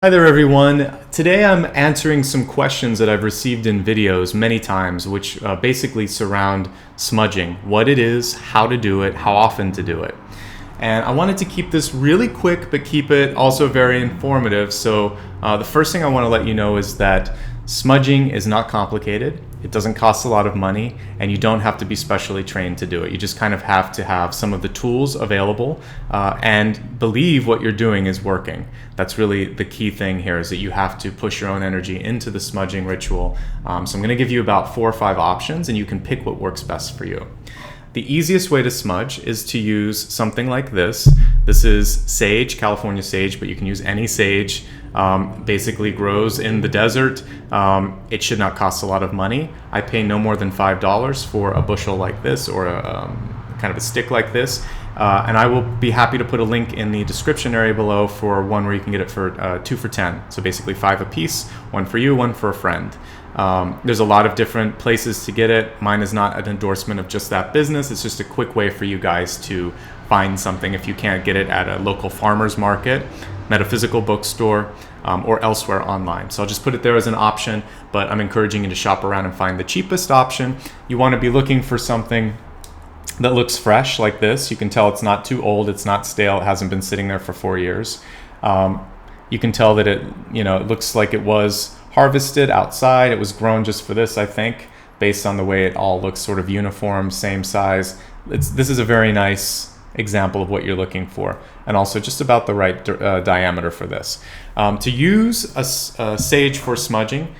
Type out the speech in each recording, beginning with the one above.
Hi there everyone. Today I'm answering some questions that I've received in videos many times which basically surround smudging, what it is, how to do it, how often to do it. And I wanted to keep this really quick but keep it also very informative. So the first thing I want to let you know is that smudging is not complicated. It doesn't cost a lot of money and you don't have to be specially trained to do it. You just kind of have to have some of the tools available and believe what you're doing is working. That's really the key thing here, is that you have to push your own energy into the smudging ritual. So I'm going to give you about 4 or 5 options and you can pick what works best for you. The easiest way to smudge is to use something like this. This is sage, California sage, but you can use any sage. Basically grows in the desert. It should not cost a lot of money. I pay no more than $5 for a bushel like this, or a kind of a stick like this. And I will be happy to put a link in the description area below for one where you can get it for 2 for 10. So basically 5 a piece, 1 for you, 1 for a friend. There's a lot of different places to get it. Mine is not an endorsement of just that business. It's just a quick way for you guys to find something if you can't get it at a local farmer's market, metaphysical bookstore, or elsewhere online. So I'll just put it there as an option, but I'm encouraging you to shop around and find the cheapest option. You want to be looking for something that looks fresh like this. You can tell it's not too old, it's not stale, it hasn't been sitting there for 4 years. You can tell that it looks like it was harvested outside. It was grown just for this, I think, based on the way it all looks sort of uniform, same size. This is a very nice example of what you're looking for, and also just about the right diameter for this. To use a sage for smudging,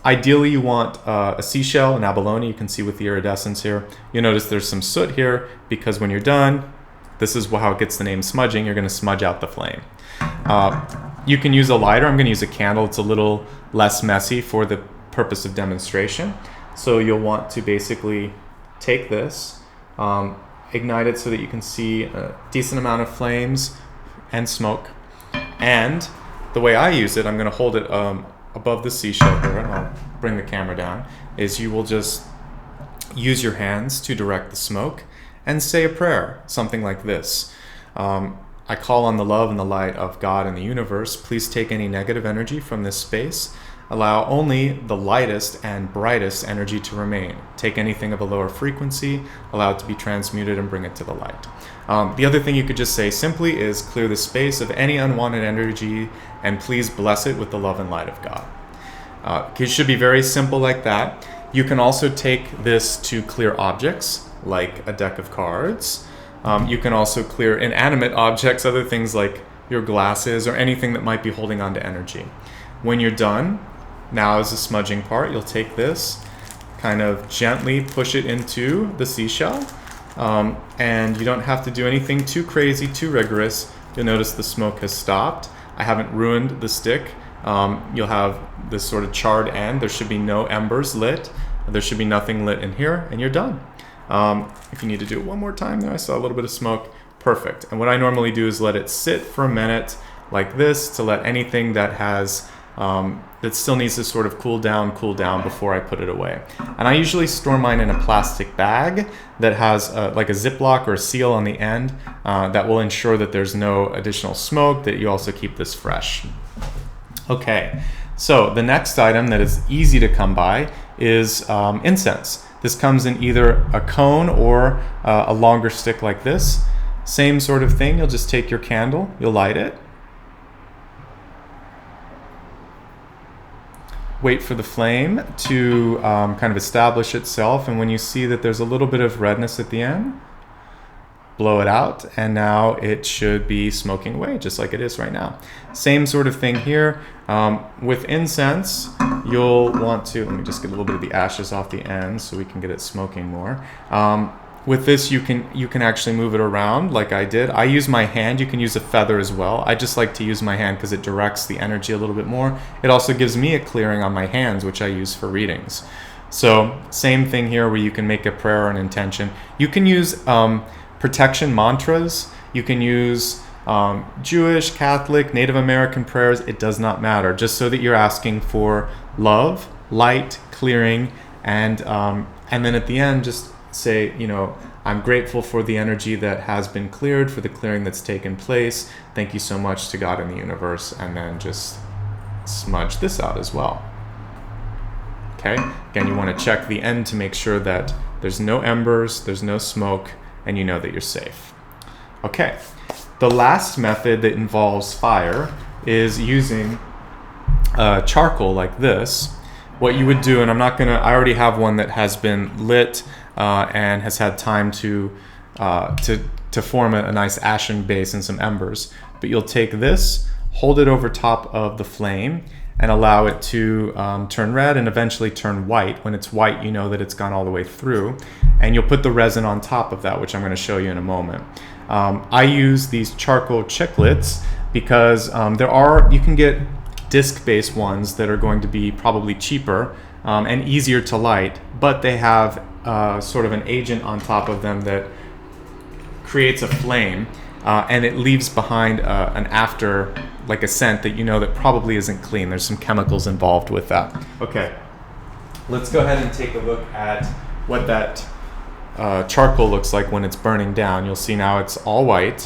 ideally you want a seashell, an abalone. You can see with the iridescence here. You'll notice there's some soot here because when you're done, this is how it gets the name smudging. You're going to smudge out the flame. You can use a lighter. I'm going to use a candle. It's a little less messy for the purpose of demonstration. So you'll want to basically take this, ignite it so that you can see a decent amount of flames and smoke. And the way I use it, I'm going to hold it above the seashell here, and I'll bring the camera down, is you will just use your hands to direct the smoke and say a prayer, something like this. I call on the love and the light of God and the universe. Please take any negative energy from this space. Allow only the lightest and brightest energy to remain. Take anything of a lower frequency, allow it to be transmuted, and bring it to the light. The other thing you could just say simply is clear the space of any unwanted energy and please bless it with the love and light of God. It should be very simple like that. You can also take this to clear objects like a deck of cards. You can also clear inanimate objects, other things like your glasses or anything that might be holding on to energy. When you're done, now is the smudging part. You'll take this, kind of gently push it into the seashell, and you don't have to do anything too crazy, too rigorous. You'll notice the smoke has stopped. I haven't ruined the stick. You'll have this sort of charred end. There should be no embers lit. There should be nothing lit in here, and you're done. If you need to do it one more time there, I saw a little bit of smoke. Perfect. And what I normally do is let it sit for a minute like this to let anything that has that still needs to sort of cool down before I put it away. And I usually store mine in a plastic bag that has like a Ziploc or a seal on the end that will ensure that there's no additional smoke, that you also keep this fresh. Okay, so the next item that is easy to come by is incense. This comes in either a cone or a longer stick like this. Same sort of thing. You'll just take your candle, you'll light it, wait for the flame to kind of establish itself, and when you see that there's a little bit of redness at the end, blow it out, and now it should be smoking away just like it is right now. Same sort of thing here. With incense, you'll want to, let me just get a little bit of the ashes off the end so we can get it smoking more. With this, you can actually move it around like I did. I use my hand. You can use a feather as well. I just like to use my hand because it directs the energy a little bit more. It also gives me a clearing on my hands, which I use for readings. So same thing here where you can make a prayer or an intention. You can use protection mantras. You can use Jewish, Catholic, Native American prayers. It does not matter. Just so that you're asking for love, light, clearing, and then at the end, just say, I'm grateful for the energy that has been cleared, for the clearing that's taken place. Thank you so much to God and the universe, and then just smudge this out as well. Okay, again, you want to check the end to make sure that there's no embers, there's no smoke, and you know that you're safe. Okay, the last method that involves fire is using charcoal like this. What you would do, and I already have one that has been lit and has had time to form a nice ashen base and some embers. But you'll take this, hold it over top of the flame, and allow it to turn red and eventually turn white. When it's white, you know that it's gone all the way through. And you'll put the resin on top of that, which I'm going to show you in a moment. I use these charcoal chiclets because you can get disc-based ones that are going to be probably cheaper and easier to light, but they have sort of an agent on top of them that creates a flame, and it leaves behind an after, like a scent that you know that probably isn't clean. There's some chemicals involved with that. Okay, let's go ahead and take a look at what that charcoal looks like when it's burning down. You'll see now it's all white.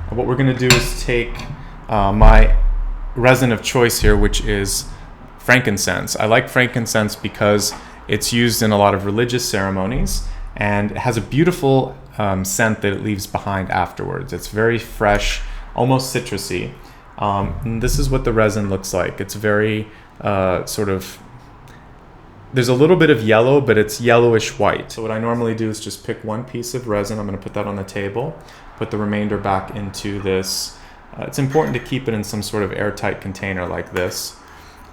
What we're going to do is take my resin of choice here, which is frankincense. I like frankincense because it's used in a lot of religious ceremonies, and it has a beautiful scent that it leaves behind afterwards. It's very fresh, almost citrusy. And this is what the resin looks like. It's very there's a little bit of yellow, but it's yellowish white. So what I normally do is just pick one piece of resin. I'm going to put that on the table, put the remainder back into this. It's important to keep it in some sort of airtight container like this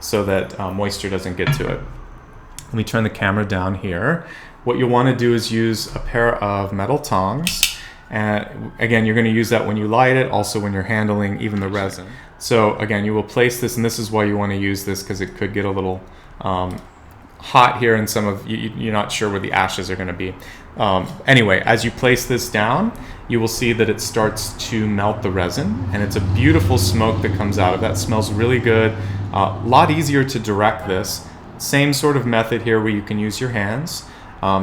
so that moisture doesn't get to it. Let me turn the camera down here. What you'll want to do is use a pair of metal tongs. And again, you're going to use that when you light it, also when you're handling even the resin. So again, you will place this, and this is why you want to use this, because it could get a little hot here, and you're not sure where the ashes are going to be. Anyway, as you place this down, you will see that it starts to melt the resin, and it's a beautiful smoke that comes out of that. It smells really good. A lot easier to direct this. Same sort of method here where you can use your hands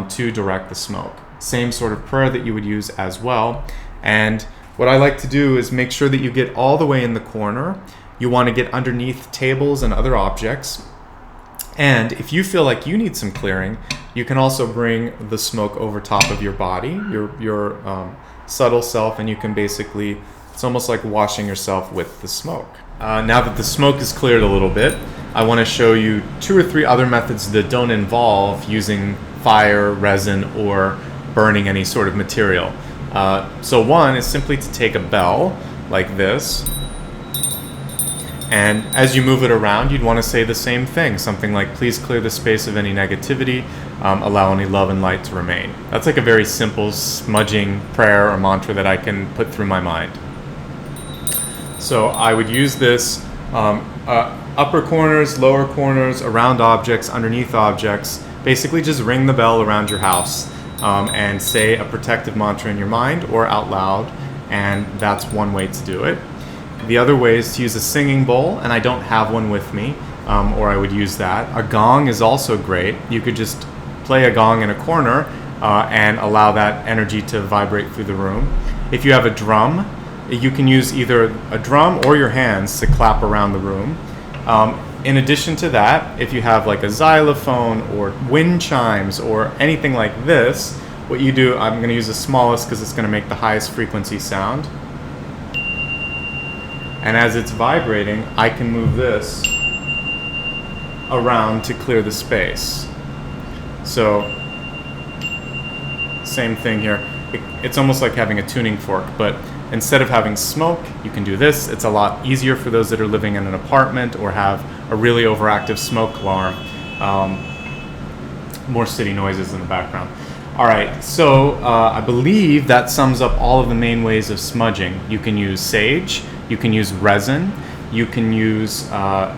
to direct the smoke. Same sort of prayer that you would use as well. And what I like to do is make sure that you get all the way in the corner. You want to get underneath tables and other objects. And if you feel like you need some clearing, you can also bring the smoke over top of your body, your subtle self, and you can basically, it's almost like washing yourself with the smoke. Now that the smoke is cleared a little bit, I want to show you 2 or 3 other methods that don't involve using fire, resin, or burning any sort of material. So one is simply to take a bell like this, and as you move it around, you'd want to say the same thing, something like, please clear the space of any negativity, allow any love and light to remain. That's like a very simple smudging prayer or mantra that I can put through my mind. So I would use this upper corners, lower corners, around objects, underneath objects. Basically just ring the bell around your house and say a protective mantra in your mind or out loud, and that's one way to do it. The other way is to use a singing bowl, and I don't have one with me, or I would use that. A gong is also great. You could just play a gong in a corner and allow that energy to vibrate through the room. If you have a drum, you can use either a drum or your hands to clap around the room. In addition to that, if you have like a xylophone or wind chimes or anything like this, what you do, I'm going to use the smallest because it's going to make the highest frequency sound. And as it's vibrating, I can move this around to clear the space. So, same thing here. It's almost like having a tuning fork, but instead of having smoke, you can do this. It's a lot easier for those that are living in an apartment or have a really overactive smoke alarm. More city noises in the background. All right, so I believe that sums up all of the main ways of smudging. You can use sage, you can use resin, you can use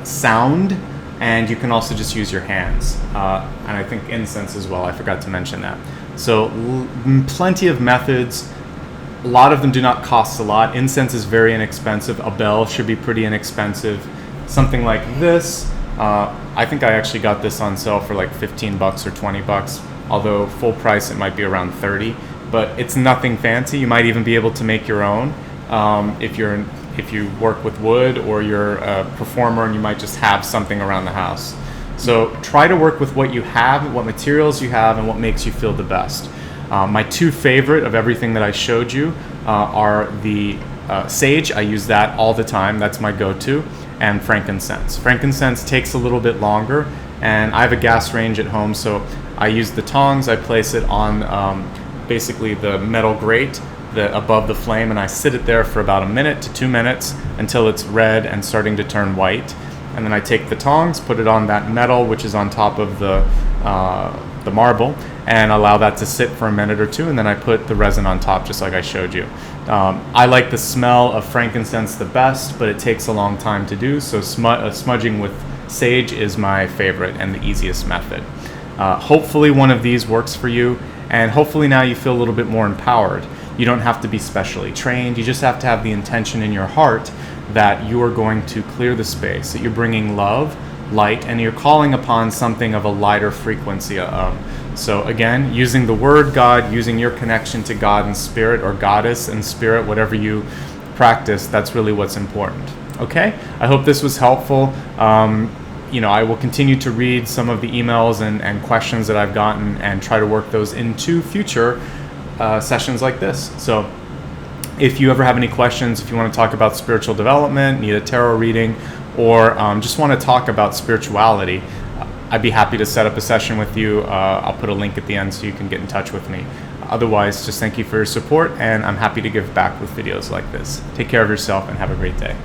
sound, and you can also just use your hands. And I think incense as well, I forgot to mention that. So plenty of methods. A lot of them do not cost a lot. Incense is very inexpensive. A bell should be pretty inexpensive. Something like this, I think I actually got this on sale for like 15 bucks or 20 bucks. Although full price it might be around 30, but it's nothing fancy. You might even be able to make your own if you're if you work with wood or you're a performer and you might just have something around the house. So try to work with what you have, what materials you have, and what makes you feel the best. My two favorite of everything that I showed you are the sage. I use that all the time. That's my go-to. And frankincense. Frankincense takes a little bit longer, and I have a gas range at home, so I use the tongs. I place it on basically the metal grate above the flame, and I sit it there for about 1 minute to 2 minutes until it's red and starting to turn white. And then I take the tongs, put it on that metal, which is on top of the marble, and allow that to sit for 1 minute or 2, and then I put the resin on top, just like I showed you. I like the smell of frankincense the best, but it takes a long time to do, so smudging with sage is my favorite and the easiest method. Hopefully one of these works for you, and hopefully now you feel a little bit more empowered. You don't have to be specially trained, you just have to have the intention in your heart that you are going to clear the space, that you're bringing love, light, and you're calling upon something of a lighter frequency. So again, using the word God, using your connection to God and spirit, or goddess and spirit, whatever you practice, that's really what's important. Okay, I hope this was helpful. I will continue to read some of the emails and questions that I've gotten and try to work those into future sessions like this. So if you ever have any questions, if you want to talk about spiritual development, need a tarot reading, or just want to talk about spirituality, I'd be happy to set up a session with you. I'll put a link at the end so you can get in touch with me. Otherwise, just thank you for your support, and I'm happy to give back with videos like this. Take care of yourself and have a great day.